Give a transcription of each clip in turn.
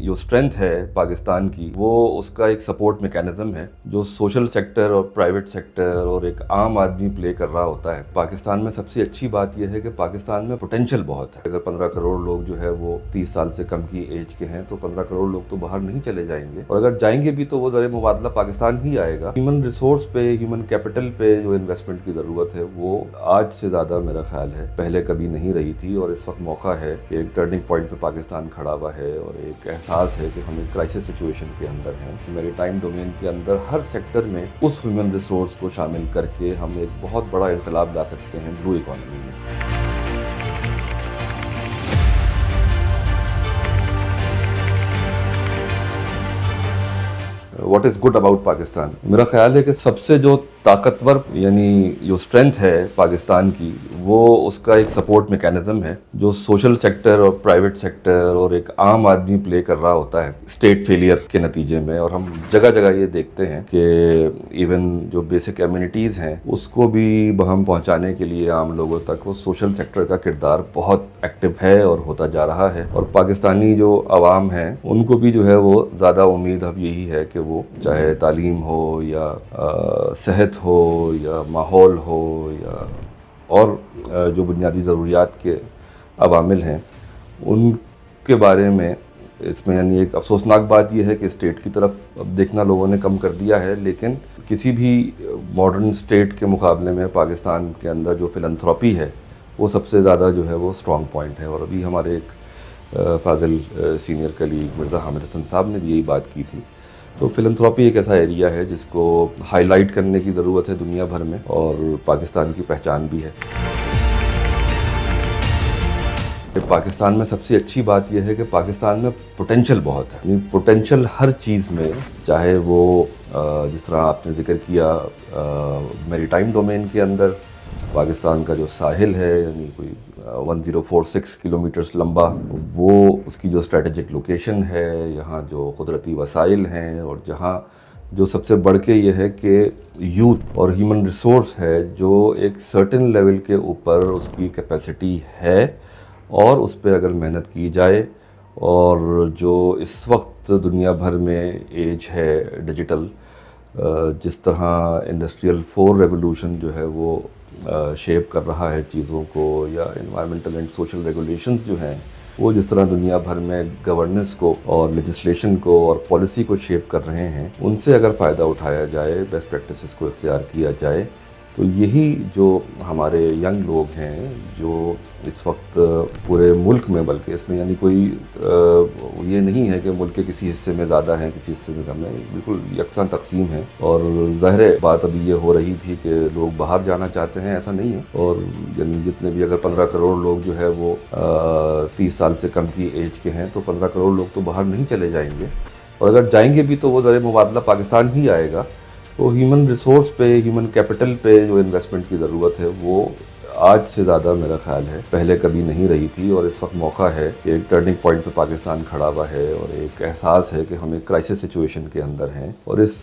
जो स्ट्रेंथ है पाकिस्तान की वो उसका एक सपोर्ट मैकेनिज्म है जो सोशल सेक्टर और प्राइवेट सेक्टर और एक आम आदमी प्ले कर रहा होता है। पाकिस्तान में सबसे अच्छी बात यह है कि पाकिस्तान में पोटेंशियल बहुत है। अगर 15 करोड़ लोग जो है वो 30 साल से कम की एज के हैं तो 15 करोड़ लोग तो बाहर नहीं चले जाएंगे, और अगर जाएंगे भी तो वो ज़र मुबादला पाकिस्तान ही आएगा। ह्यूमन रिसोर्स पे, ह्यूमन कैपिटल पे जो इन्वेस्टमेंट की ज़रूरत है वो आज से ज़्यादा मेरा ख्याल है पहले कभी नहीं रही थी, और इस वक्त मौका है कि एक टर्निंग पॉइंट पे पाकिस्तान खड़ा हुआ है और एक एहसास है कि हम एक क्राइसिस सिचुएशन के अंदर हैं। मैरीटाइम डोमेन के अंदर हर सेक्टर में उस ह्यूमन रिसोर्स को शामिल करके हम एक बहुत बड़ा इंकलाब ला सकते हैं ब्लू इकॉनमी में। What is good about Pakistan? मेरा ख्याल है कि सबसे जो ताकतवर यानी जो स्ट्रेंथ है पाकिस्तान की वो उसका एक सपोर्ट मैकेनिज्म है जो सोशल सेक्टर और प्राइवेट सेक्टर और एक आम आदमी प्ले कर रहा होता है स्टेट फेलियर के नतीजे में। और हम जगह जगह ये देखते हैं कि इवन जो बेसिक कम्युनिटीज़ हैं उसको भी हम पहुंचाने के लिए आम लोगों तक वो सोशल सेक्टर का किरदार बहुत एक्टिव है और होता जा रहा है। और पाकिस्तानी जो अवाम है उनको भी जो है वो ज़्यादा उम्मीद अब यही है कि वो चाहे तालीम हो या सेहत हो या माहौल हो या और जो बुनियादी ज़रूरियात के अवामिल हैं उनके बारे में इसमें यानी एक अफसोसनाक बात यह है कि स्टेट की तरफ अब देखना लोगों ने कम कर दिया है, लेकिन किसी भी मॉडर्न स्टेट के मुकाबले में पाकिस्तान के अंदर जो फिलंथ्रॉपी है वो सबसे ज़्यादा जो है वो स्ट्रॉन्ग पॉइंट है। और अभी हमारे एक फाजिल सीनियर कलीग मिर्ज़ा हामिद हसन साहब ने भी यही बात की थी। तो फिलंथ्रॉपी एक ऐसा एरिया है जिसको हाईलाइट करने की ज़रूरत है दुनिया भर में, और पाकिस्तान की पहचान भी है। पाकिस्तान में सबसे अच्छी बात यह है कि पाकिस्तान में पोटेंशियल बहुत है। पोटेंशियल हर चीज़ में, चाहे वो जिस तरह आपने जिक्र किया मैरीटाइम डोमेन के अंदर पाकिस्तान का जो साहिल है यानी कोई 1046 किलोमीटर्स लंबा, वो उसकी जो स्ट्रेटेजिक लोकेशन है, यहाँ जो कुदरती वसाइल हैं, और जहाँ जो सबसे बढ़ के ये है कि यूथ और ह्यूमन रिसोर्स है जो एक सर्टेन लेवल के ऊपर उसकी कैपेसिटी है, और उस पर अगर मेहनत की जाए और जो इस वक्त दुनिया भर में एज है डिजिटल, जिस तरह इंडस्ट्रियल 4 रेवोल्यूशन जो है वो शेप कर रहा है चीज़ों को, या एनवायरमेंटल एंड सोशल रेगुलेशंस जो हैं वो जिस तरह दुनिया भर में गवर्नेंस को और लेजिस्लेशन को और पॉलिसी को शेप कर रहे हैं, उनसे अगर फ़ायदा उठाया जाए, बेस्ट प्रैक्टिसेस को इख्तियार किया जाए, तो यही जो हमारे यंग लोग हैं जो इस वक्त पूरे मुल्क में, बल्कि इसमें यानी कोई ये नहीं है कि मुल्क के किसी हिस्से में ज़्यादा है किसी हिस्से में कम है, बिल्कुल यकसां तकसीम है। और ज़ाहिर बात अभी ये हो रही थी कि लोग बाहर जाना चाहते हैं, ऐसा नहीं है। और यानी जितने भी अगर 15 करोड़ लोग जो है वो 30 साल से कम की एज के हैं तो 15 करोड़ लोग तो बाहर नहीं चले जाएंगे, और अगर जाएंगे भी तो वो ज़र मुबादला पाकिस्तान ही आएगा। तो ह्यूमन रिसोर्स पे, ह्यूमन कैपिटल पे जो इन्वेस्टमेंट की ज़रूरत है वो आज से ज़्यादा मेरा ख्याल है पहले कभी नहीं रही थी, और इस वक्त मौका है कि एक टर्निंग पॉइंट पे पाकिस्तान खड़ा हुआ है और एक एहसास है कि हम एक क्राइसिस सिचुएशन के अंदर हैं। और इस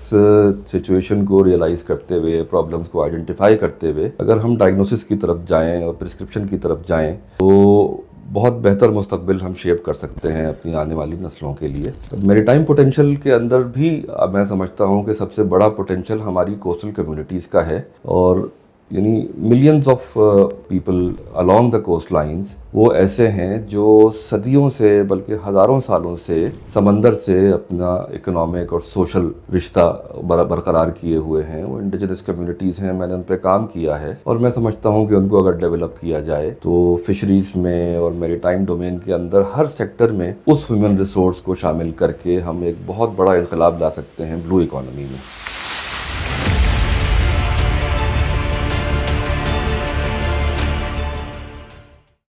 सिचुएशन को रियलाइज़ करते हुए, प्रॉब्लम्स को आइडेंटिफाई करते हुए अगर हम डायग्नोसिस की तरफ जाएँ और प्रिस्क्रिप्शन की तरफ जाएँ तो बहुत बेहतर मुस्तकबिल हम शेप कर सकते हैं अपनी आने वाली नस्लों के लिए। मैरीटाइम पोटेंशियल के अंदर भी मैं समझता हूँ कि सबसे बड़ा पोटेंशियल हमारी कोस्टल कम्युनिटीज़ का है, और यानी millions of people along the coast lines वो ऐसे हैं जो सदियों से बल्कि हज़ारों सालों से समंदर से अपना इकोनॉमिक और सोशल रिश्ता बरकरार किए हुए हैं। वो इंडिजिनस कम्युनिटीज़ हैं, मैंने उन पर काम किया है, और मैं समझता हूँ कि उनको अगर डेवलप किया जाए तो फिशरीज़ में और मैरीटाइम डोमेन के अंदर हर सेक्टर में उस ह्यूमन रिसोर्स को शामिल करके हम एक बहुत बड़ा इंकलाब ला सकते हैं ब्लू इकॉनमी में।